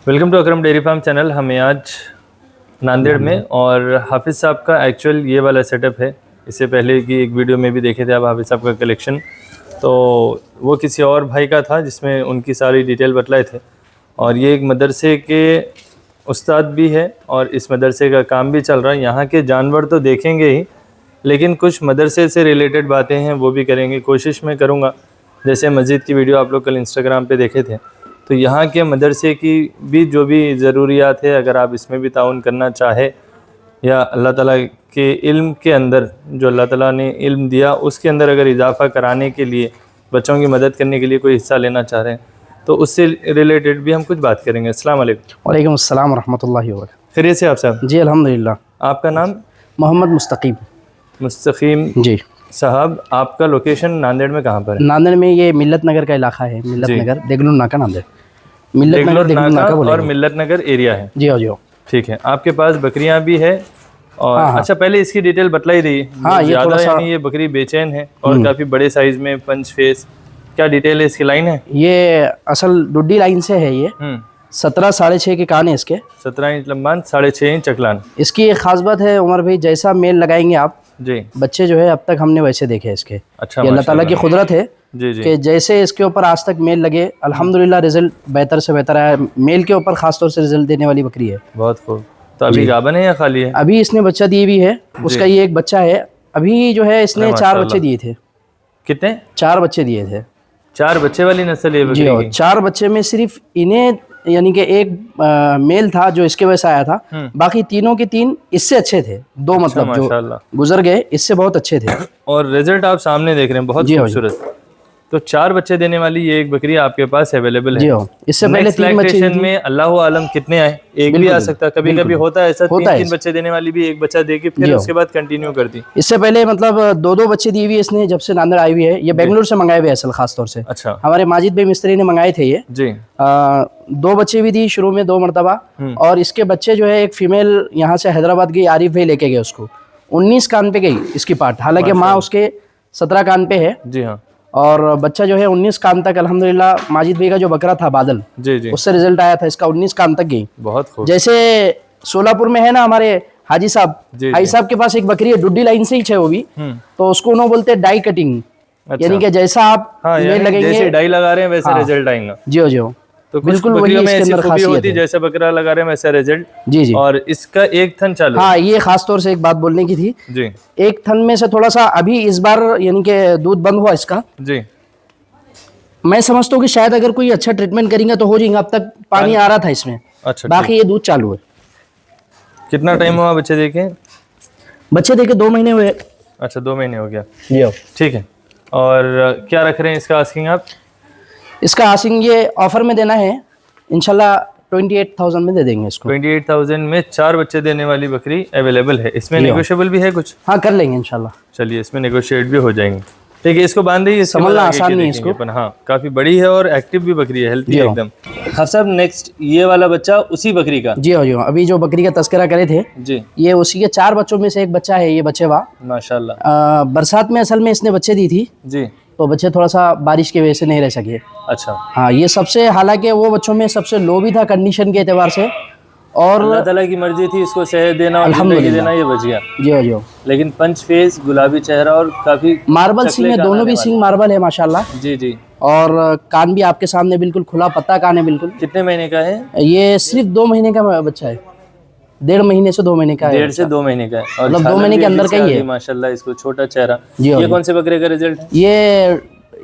Welcome to Akram dairy farm channel. हमें आज नांदेड़ में और हाफिज़ साहब का एक्चुअल ये वाला सेटअप है। इससे पहले की एक वीडियो में भी देखे थे आप हाफिज़ साहब का कलेक्शन, तो वो किसी और भाई का था जिसमें उनकी सारी डिटेल बतलाए थे। और ये एक मदरसे के उस्ताद भी है और इस मदरसे का काम भी चल रहा है। यहाँ के जानवर तो देखेंगे ही, लेकिन कुछ मदरसे से रिलेटेड बातें हैं वो भी करेंगे। कोशिश मैं करूँगा, जैसे मस्जिद की वीडियो आप लोग कल इंस्टाग्राम पे देखे थे, तो यहाँ के मदरसे की भी जो भी ज़रूरियात है, अगर आप इसमें भी ताउन करना चाहे या अल्लाह ताला के इल्म के अंदर जो अल्लाह ताला ने इल्म दिया उसके अंदर अगर इजाफ़ा कराने के लिए, बच्चों की मदद करने के लिए कोई हिस्सा लेना चाह रहे हैं, तो उससे रिलेटेड भी हम कुछ बात करेंगे। अस्सलाम वालेकुम। वालेकुम अस्सलाम रहमतुल्लाहि व बरकातहू। खैरियत से आप साहब? जी अल्हम्दुलिल्लाह। आपका नाम? मोहम्मद मुस्तकीम। मुस्तकीम जी साहब, आपका लोकेशन नांदेड़ में कहाँ पर है? नांदेड़ में ये मिल्लत नगर का इलाका है। मिल्लत नगर, देगलूर नाका, नांदेड़। मिल्लत नगर, देगलूर नाका और मिल्लत नगर एरिया है। जी हाँ जी हाँ। ठीक है, आपके पास बकरियां भी है और हाँ। अच्छा, पहले इसकी डिटेल बतलाई रही। हाँ, ये ज़्यादा थोड़ा सा यानी ये बकरी बेचैन है और काफ़ी बड़े साइज में पंच फेस, क्या डिटेल है इसकी? लाइन है ये असल डुड्डी लाइन से है। ये 17 साढ़े 6 के कान है इसके। 17 इंच लंबान, 6.5 इंच चकलान। इसकी एक खास बात है उमर भाई, जैसा मेल लगाएंगे आप जी, बच्चे जो है अब तक हमने वैसे देखे इसके। अच्छा, ये अल्लाह ताला की कुदरत है जी जी। कि जैसे इसके ऊपर आज तक मेल लगे, अल्हम्दुलिल्लाह रिजल्ट बेहतर से बेहतर आया। मेल के ऊपर खास तौर से रिजल्ट देने वाली बकरी है। बहुत खूब। तो अभी गाभन है या खाली है? अभी इसने बच्चा दिए भी है, उसका ये एक बच्चा है। अभी जो है इसने 4 बच्चे दिए थे। कितने? 4 बच्चे दिए थे। 4 बच्चे वाली नस्ल है जी बकरी हाँ, की? 4 बच्चे में सिर्फ इन्हें यानी कि एक मेल था जो इसके वजह से आया था, बाकी तीनों के 3 इससे अच्छे थे। 2 मतलब जो माशाल्लाह गुजर गए इससे बहुत अच्छे थे। और रिजल्ट आप सामने देख रहे हैं, बहुत खूबसूरत। तो 4 बच्चे देने वाली ये एक बकरी आपके पास अवेलेबल है। जी हाँ, इससे पहले 3 बच्चे में अल्लाह आलम कितने आए, एक भी आ सकता, कभी कभी होता है ऐसा, 3 बच्चे देने वाली भी एक बच्चा देगी फिर उसके बाद कंटिन्यू करती। इससे पहले मतलब 2 बच्चे दिए हुए इसने जब से नांदेड़ आई हुई है। ये बेंगलुरु से मंगाए हुए असल खास तौर से। अच्छा, हमारे माजिद भाई मिस्त्री ने मंगाए थे ये जी। 2 बच्चे भी दी शुरू में 2 मरतबा। और इसके बच्चे जो है एक फीमेल यहाँ से हैदराबाद गई, आरिफ भाई लेके गए उसको। 19 कान पे गई इसकी पार्ट, हालांकि माँ उसके 17 कान पे है। जी हाँ। और बच्चा जो है 19 कान तक अल्हम्दुलिल्लाह माजिद भाई का जो बकरा था बादल, जी जी, उससे रिजल्ट आया था इसका। 19 कान तक गई। बहुत खूब। जैसे सोलापुर में है ना हमारे हाजी साहब, हाजी साहब के पास एक बकरी है, डुड्डी लाइन से ही है वो भी, तो उसको उन्होंने बोलते हैं डाई कटिंग। यानी कि जैसा आप लगेंगे, जैसे डाई लगा रहे हैं वैसे रिजल्ट आएगा। जी हो जी हो, तो बिल्कुल वही इसके अंदर खासियत होती है, जैसे बकरा लगा रहे हैं वैसा रिजल्ट। जी जी। और इसका एक थन चालू। हाँ, ये खास तौर से एक बात बोलने की थी जी। एक थन में से थोड़ा सा अभी इस बार यानी कि दूध बंद हुआ इसका। जी। मैं समझता हूँ कि शायद अगर कोई अच्छा ट्रीटमेंट करेंगे तो हो जाएगा। अब तक पानी आ रहा था इसमें। अच्छा, बाकी ये दूध चालू है। कितना टाइम हुआ बच्चे देखे? बच्चे देखे 2 महीने हुए। अच्छा, 2 महीने हो गया। जी ठीक है। और क्या रख रहे हैं इसका आस्किंग आप? इसका आस्किंग ये ऑफर में देना है इंशाल्लाह 28,000 में दे देंगे इसको। 28,000 में 4 बच्चे देने वाली बकरी अवेलेबल है। इसमें नेगोशिएबल भी है कुछ? हाँ, कर लेंगे इंशाल्लाह। चलिए, इसमें नेगोशिएट भी हो जाएंगे। ठीक है, इसको बांध दीजिए, समझना आसान नहीं है इसको। हाँ, काफी बड़ी है और एक्टिव भी बकरी है, हेल्थी है एकदम। हाँ साहब, नेक्स्ट ये वाला बच्चा उसी बकरी का? जी हाँ, अभी जो बकरी का तस्करा करे थे जी, ये उसी के 4 बच्चों में से एक बच्चा है। ये बच्चे वाह माशाल्लाह। बरसात में असल में इसने बच्चे दी थी जी, तो बच्चे थोड़ा सा बारिश की वजह से नहीं रह सके। अच्छा। हाँ, ये सबसे, हालांकि वो बच्चों में सबसे लो भी था कंडीशन के एतबार से, और अल्लाह ताला की मर्जी थी इसको सेहत देना और जिंदगी देना, ये बच गया। जी हो जी हो। लेकिन पंच फेस, गुलाबी चेहरा और काफी मार्बल सिंह है, दोनों भी सिंह मार्बल है माशाल्लाह। जी जी। और कान भी आपके सामने बिल्कुल खुला पत्ता कान है बिल्कुल। कितने महीने का है ये? सिर्फ 2 महीने का बच्चा है। 1.5 महीने से 2 महीने का है। 1.5 से 2 महीने का है और मतलब 2 महीने के अंदर का ही है माशाल्लाह। इसको छोटा चेहरा। जी। ये कौन से बकरे का रिजल्ट? ये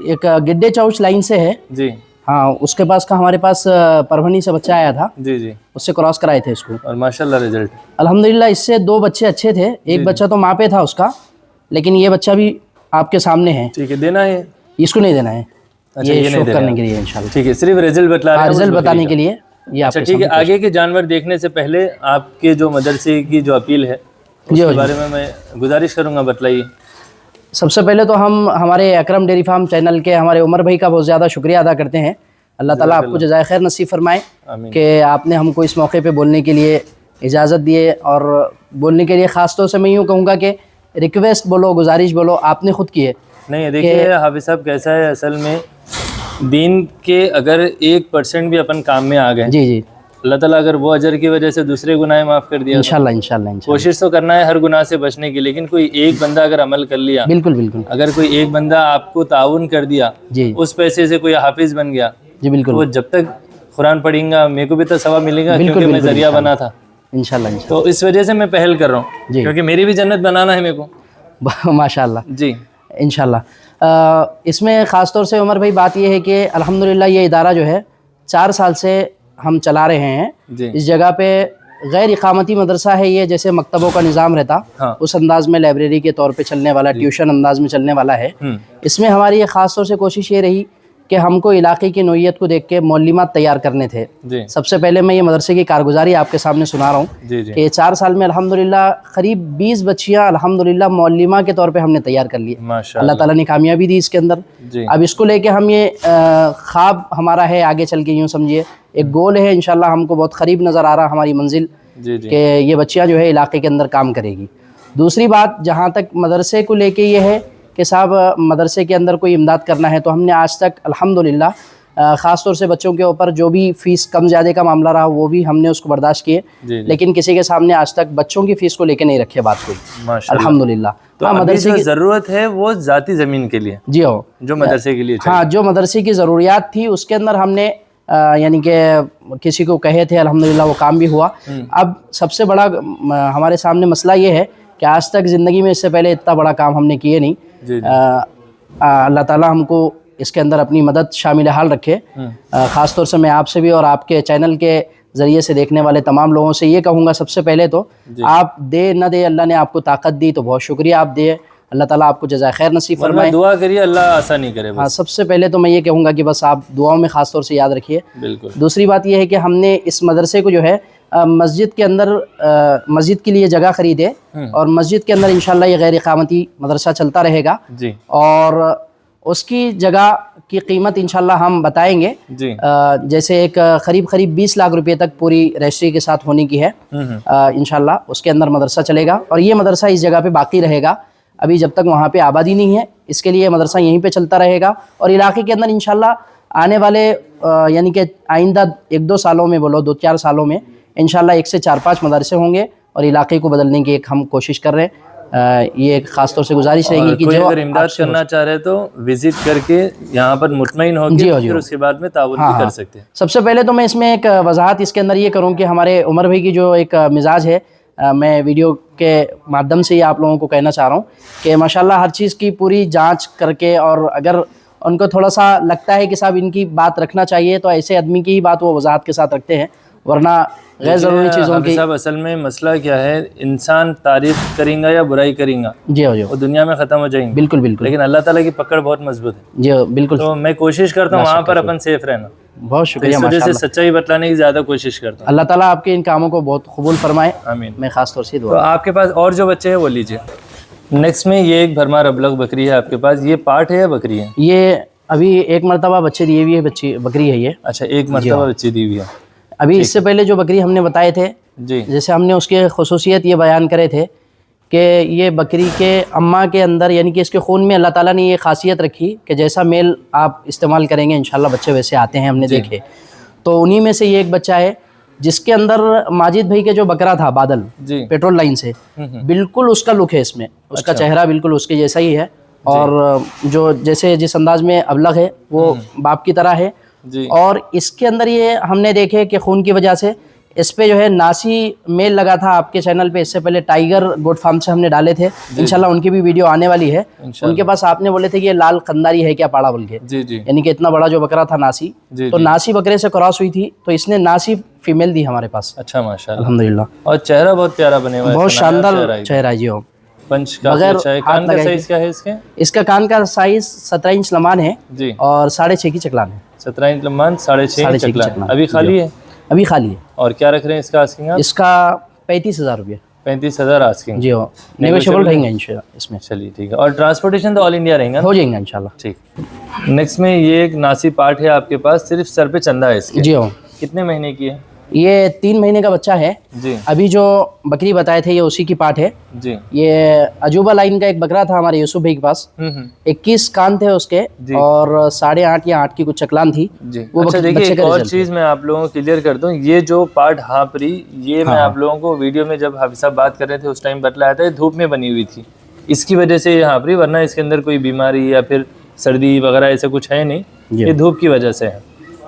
एक गिड्डे चौच लाइन से है। जी हाँ, उसके पास का हमारे पास परभनी से बच्चा आया था। जी जी, उससे क्रॉस कराए थे इसको और माशाल्लाह रिजल्ट अल्हम्दुलिल्लाह। इससे 2 बच्चे अच्छे थे। एक बच्चा तो माँ पे था उसका, लेकिन ये बच्चा भी आपके सामने है। ठीक है, देना है इसको नहीं देना है। अच्छा, ये शो करने के लिए इंशाल्लाह। ठीक है, सिर्फ रिजल्ट बतला रहे हैं, रिजल्ट बताने के लिए ये। अच्छा ठीक है, आगे के जानवर देखने से पहले आपके जो मदरसे की जो अपील है उसके बारे में मैं गुजारिश करूंगा, बतलाइए। सबसे पहले तो हम हमारे अकरम डेयरी फार्म चैनल के हमारे उमर भाई का बहुत ज़्यादा शुक्रिया अदा करते हैं। अल्लाह ताला आपको जज़ाए खैर नसीब फरमाए कि आपने हमको इस मौके पे बोलने के लिए इजाज़त दिए। और बोलने के लिए ख़ास तौर से मैं यूँ कहूँगा कि रिक्वेस्ट बोलो, गुजारिश बोलो, आपने खुद की है। नहीं देखिए हाफिज़ साहब, कैसा है असल में दीन के अगर 1% भी अपन काम में आ गए जी जी, अल्लाह ताला अगर वो अजर की वजह से दूसरे गुनाह माफ़ कर दिया, इंशाल्लाह इंशाल्लाह इंशाल्लाह। कोशिश तो करना है हर गुनाह से बचने की, लेकिन कोई एक बंदा अगर अमल कर लिया, बिल्कुल बिल्कुल अगर कोई एक बंदा आपको ताउन कर दिया, जी उस पैसे से कोई हाफिज बन गया, जी तो बिल्कुल वो जब तक कुरान पढ़ेंगा मेरे को भी तो सवाब मिलेगा, बिल्कुल, क्योंकि मैं बिल्कुल, जरिया बना था। इंशाल्लाह इंशाल्लाह। तो इस वजह से मैं पहल कर रहा हूँ, जी। क्योंकि मेरी भी जन्नत बनाना है मेरे को। माशाल्लाह जी इंशाल्लाह। इसमें ख़ास तौर से उमर भाई बात ये है कि अल्हम्दुलिल्लाह ये इदारा जो है 4 साल से हम चला रहे हैं। जी इस जगह पे गैर इकामती मदरसा है ये, जैसे मकतबों का निज़ाम रहता हाँ। उस अंदाज में लाइब्रेरी के तौर पे चलने वाला, ट्यूशन अंदाज में चलने वाला है। इसमें हमारी ये ख़ास तौर से कोशिश ये रही कि हमको इलाके की नोयत को देख के मौलिमात तैयार करने थे। जी सबसे पहले मैं ये मदरसे की कारगुजारी आपके सामने सुना रहा हूँ जी जी कि 4 साल में अल्हम्दुलिल्लाह करीब 20 बच्चियाँ अल्हम्दुलिल्लाह मौलिमा के तौर पे हमने तैयार कर ली। माशाल्लाह। अल्लाह ताला ने कामयाबी दी इसके अंदर। जी अब इसको लेके हम ये ख्वाब हमारा है आगे चल के, यूँ समझिए एक गोल है, इंशाल्लाह हमको बहुत करीब नज़र आ रहा हमारी मंजिल जी जी कि ये बच्चियाँ जो है इलाके के अंदर काम करेगी। दूसरी बात जहाँ तक मदरसे को लेके ये है कि साहब मदरसे के अंदर कोई इमदाद करना है, तो हमने आज तक अल्हम्दुलिल्लाह ख़ास तौर से बच्चों के ऊपर जो भी फ़ीस कम ज़्यादा का मामला रहा वो भी हमने उसको बर्दाश्त किए, जी। लेकिन किसी के सामने आज तक बच्चों की फ़ीस को लेके नहीं रखे बात कोई, माशाल्लाह। अल्हम्दुलिल्लाह। तो हाँ, अभी मदरसे जो की ज़रूरत है वो ज़ाती ज़मीन के लिए, जी हो, जो मदरसे के लिए चाहिए। हाँ, जो मदरसे की ज़रूरियात थी उसके अंदर हमने यानी कि किसी को कहे थे, अल्हम्दुलिल्लाह वो काम भी हुआ। अब सबसे बड़ा हमारे सामने मसला ये है कि आज तक ज़िंदगी में इससे पहले इतना बड़ा काम हमने किए नहीं। जी जी अल्लाह ताला हमको इसके अंदर अपनी मदद शामिल हाल रखे। ख़ास तौर से मैं आपसे भी और आपके चैनल के ज़रिए से देखने वाले तमाम लोगों से ये कहूँगा, सबसे पहले तो आप दे न दे, अल्लाह ने आपको ताकत दी तो बहुत शुक्रिया आप दे, अल्लाह ताला आपको जज़ाए खैर नसीब फरमाए। दुआ करिए अल्लाह आसानी करे बस। हाँ, सबसे पहले तो मैं ये कहूँगा कि बस आप दुआओं में ख़ास तौर से याद रखिए। बिल्कुल। दूसरी बात ये है कि हमने इस मदरसे को जो है मस्जिद के अंदर मस्जिद के लिए जगह ख़रीदे और मस्जिद के अंदर इंशाल्लाह ये गैर इकामती मदरसा चलता रहेगा जी और उसकी जगह की कीमत इंशाल्लाह हम बताएंगे। जी जैसे एक करीब 20 लाख रुपए तक पूरी रजिस्ट्री के साथ होने की है। इंशाल्लाह उसके अंदर मदरसा चलेगा और ये मदरसा इस जगह पे बाकी रहेगा अभी जब तक वहाँ पे आबादी नहीं है, इसके लिए मदरसा यहीं पे चलता रहेगा। और इलाके के अंदर इंशाल्लाह आने वाले यानी कि आइंदा 1-2 सालों में, बोलो 2-4 सालों में इंशाल्लाह 1 से 4-5 मदरसे होंगे और इलाके को बदलने की एक हम कोशिश कर रहे हैं। ये एक खास तौर से गुजारिश रहेगी कि कोई जो अगर इमदाद करना चाह रहे तो विजिट करके यहाँ पर मुतमईन होकर फिर उसके बाद में ताउन भी कर सकते हैं। सबसे पहले तो मैं इसमें एक वजाहत इसके अंदर ये करूँ कि हमारे उमर भाई की जो एक मिजाज है, मैं वीडियो के माध्यम से ये आप लोगों को कहना चाह रहा हूँ कि माशाल्लाह हर चीज़ की पूरी जांच करके, और अगर उनको थोड़ा सा लगता है कि साहब इनकी बात रखना चाहिए तो ऐसे आदमी की ही बात वो वजाहत के साथ रखते हैं, वरना गैर ज़रूरी चीज़ों की। साहब असल में मसला क्या है, इंसान तारीफ करेंगे या बुराई करेंगे जी हो, जी वो दुनिया में ख़त्म हो जाएंगे। बिल्कुल बिल्कुल। लेकिन अल्लाह ताला की पकड़ बहुत मजबूत है। जी हो, बिल्कुल। तो मैं कोशिश करता हूँ वहाँ पर अपन सेफ रहना। बहुत शुक्रिया, इस वजह से सच्चाई बतलाने की ज़्यादा कोशिश करता हूँ। अल्लाह ताला आपके इन कामों को बहुत कबूल फरमाए, आमीन। मैं ख़ास तौर से तो आपके पास और जो बच्चे हैं वो लीजिए। नेक्स्ट में ये एक भरमार अबलग बकरी है आपके पास, ये पाठ है या बकरी है? ये अभी एक मरतबा बच्चे दिए हुई है, बकरी है ये। अच्छा, एक मरतबा बच्ची दी हुई है। अभी इससे पहले जो बकरी हमने बताए थे जी, जैसे हमने उसके खुसूसियत ये बयान करे थे कि ये बकरी के अम्मा के अंदर यानी कि इसके खून में अल्लाह ताला ने ये खासियत रखी कि जैसा मेल आप इस्तेमाल करेंगे इंशाल्लाह बच्चे वैसे आते हैं, हमने देखे। तो उन्हीं में से ये एक बच्चा है जिसके अंदर माजिद भाई के जो बकरा था बादल जी, पेट्रोल लाइन से, बिल्कुल उसका लुक है इसमें, उसका चेहरा बिल्कुल उसके जैसा ही है और जो जैसे जिस अंदाज में अबलग है वो बाप की तरह है जी। और इसके अंदर ये हमने देखे कि खून की वजह से इस पे जो है नासी मेल लगा था। आपके चैनल पे इससे पहले टाइगर गोट फार्म से हमने डाले थे, इंशाल्लाह उनकी भी वीडियो आने वाली है। उनके पास आपने बोले थे कि ये लाल कंदारी है क्या पाड़ा बोल के, जी जी, यानी कि इतना बड़ा जो बकरा था नासी, तो नासी बकरे से क्रॉस हुई थी तो इसने नासी फीमेल दी हमारे पास। अच्छा, माशाल्लाह, अल्हम्दुलिल्लाह। और चेहरा बहुत प्यारा बने हुआ है, बहुत शानदार चेहरा है जी हो। पंच का अच्छा है। कान का साइज क्या है इसके? इसका कान का साइज 17 इंच लमान है जी और 6.5 की चकलान है। 17 इंच लमान, 6.5 चकलान। अभी खाली है? अभी खाली है। और क्या रख रहे हैं इसका आस्किंग आप? इसका 35,000 रुपये। 35,000 आस्किंग जी हो, नेगोशिएबल रहेंगे इंशाल्लाह इसमें। चलिए ठीक है। और ट्रांसपोर्टेशन तो ऑल इंडिया रहेगा? हो जाएंगे इंशाल्लाह। ठीक। नेक्स्ट में ये एक नासी पार्ट है आपके पास, सिर्फ सर पे चंदा है इसके। जी हो। कितने महीने की है? ये 3 महीने का बच्चा है। जी अभी जो बकरी बताए थे ये उसी की पार्ट है। जी। ये अजूबा लाइन का एक बकरा था हमारे यूसुफ भाई के पास। 21 कान थे उसके जी। और 8.5 या 8 की कुछ चकलान थी। जी। वो अच्छा देखिए, बच्चे एक का और रिजल्ट चीज़ मैं आप लोगों को क्लियर कर दूं, ये जो पार्ट हापरी, ये मैं आप लोगों को वीडियो में जब हाफिज साहब बात कर रहे थे उस टाइम बतलाया था, ये धूप में बनी हुई थी, इसकी वजह से ये हापरी, वरना इसके अंदर कोई बीमारी या फिर सर्दी वगैरह ऐसा कुछ है नहीं, जी। ये धूप की वजह से है।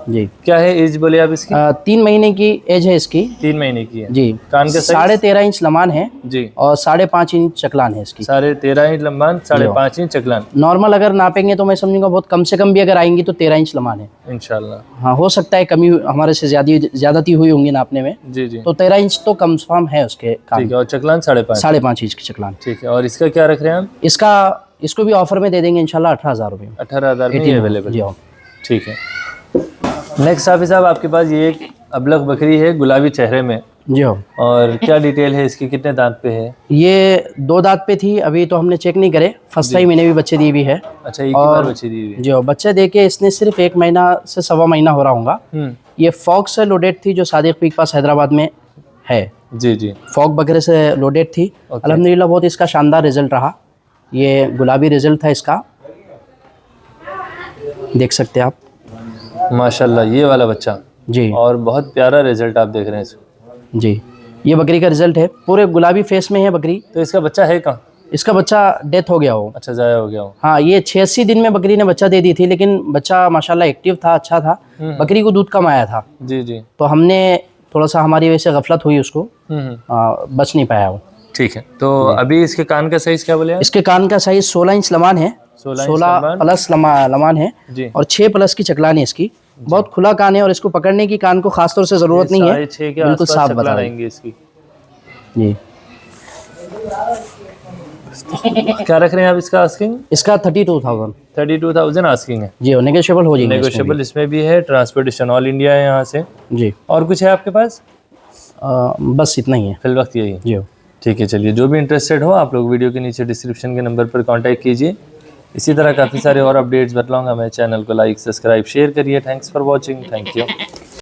जी। क्या है एज बोले आप इसकी? 3 महीने की एज है इसकी। 3 महीने की है। जी। कान का साइज? 13.5 इंच लमान है जी। और 5.5 इंच चकलान है इसकी। 13.5 इंच लंबान, 5.5 इंच चकलान। नॉर्मल अगर नापेंगे तो मैं समझूंगा बहुत कम से कम भी अगर आएंगी तो 13 इंच लमान है इंशाल्लाह। हाँ, हो सकता है कमी हमारे से ज्यादती हुई होंगी नापने में। जी जी। तो 13 इंच तो कम से कम है उसके कान। ठीक है। और चकलान 5.5? 5.5 इंच की चकलान। ठीक है। और इसका क्या रख रहे हैं हम? इसको भी ऑफर में दे देंगे इंशाल्लाह 18,000 रुपये में। 18,000 में अवेलेबल? जी हाँ। ठीक है। नेक्स्ट हाफिज साहब आपके पास ये एक अबलग बकरी है गुलाबी चेहरे में, जी हाँ। और क्या डिटेल है इसकी, कितने दांत पे है? ये 2 दांत पे थी, अभी तो हमने चेक नहीं करे, फर्स्ट टाइम मैंने भी बच्चे दी भी है। अच्छा, एक ही बार बच्ची दी हुई है? जी हाँ, बच्चे दे के इसने सिर्फ 1 महीना से 1.25 महीना हो रहा होगा। ये फॉग से लोडेड थी जो सादिक पीक पास हैदराबाद में है। जी जी। फॉग बकरे से लोडेड थी। अल्हम्दुलिल्लाह बहुत इसका शानदार रिजल्ट रहा। ये गुलाबी रिजल्ट था इसका, देख सकते हैं आप। माशाल्लाह, ये वाला बच्चा जी। और बहुत प्यारा रिजल्ट आप देख रहे हैं इसको। जी, ये बकरी का रिजल्ट है, पूरे गुलाबी फेस में है बकरी। तो इसका बच्चा है कहाँ? इसका बच्चा डेथ हो गया हो। अच्छा, ज़ाया हो गया हो। हाँ, ये 86 दिन में बकरी ने बच्चा दे दी थी, लेकिन बच्चा माशाल्लाह एक्टिव था, अच्छा था। बकरी को दूध कम आया था। जी जी। तो हमने थोड़ा सा, हमारी वजह से गफलत हुई उसको, बच नहीं पाया वो। ठीक है। तो अभी इसके कान का साइज क्या बोले आप? इसके कान का साइज 16 इंच लमान है। 16 प्लस लमान है जी। और 6 प्लस की चकलान है इसकी। बहुत खुला कान है और इसको पकड़ने की कान को खास तौर से जरूरत नहीं है, 6.5 के बिल्कुल साफ बता रहेंगे इसकी। जी। क्या रख रहे हैं आप इसका आस्किंग? इसका 32,000। 32,000 आस्किंग है जी, नेगोशिएबल हो जाएगा। नेगोशिएबल इसमें भी है। ट्रांसपोर्टेशन ऑल इंडिया है यहाँ से। जी। और कुछ है आपके पास? बस इतना ही है फिल वक्त यही। जी। ठीक है, चलिए, जो भी इंटरेस्टेड हो आप लोग वीडियो के नीचे डिस्क्रिप्शन के नंबर पर कांटेक्ट कीजिए। इसी तरह काफ़ी सारे और अपडेट्स बतलाऊंगा मैं। चैनल को लाइक, सब्सक्राइब, शेयर करिए। Thanks for watching. Thank you.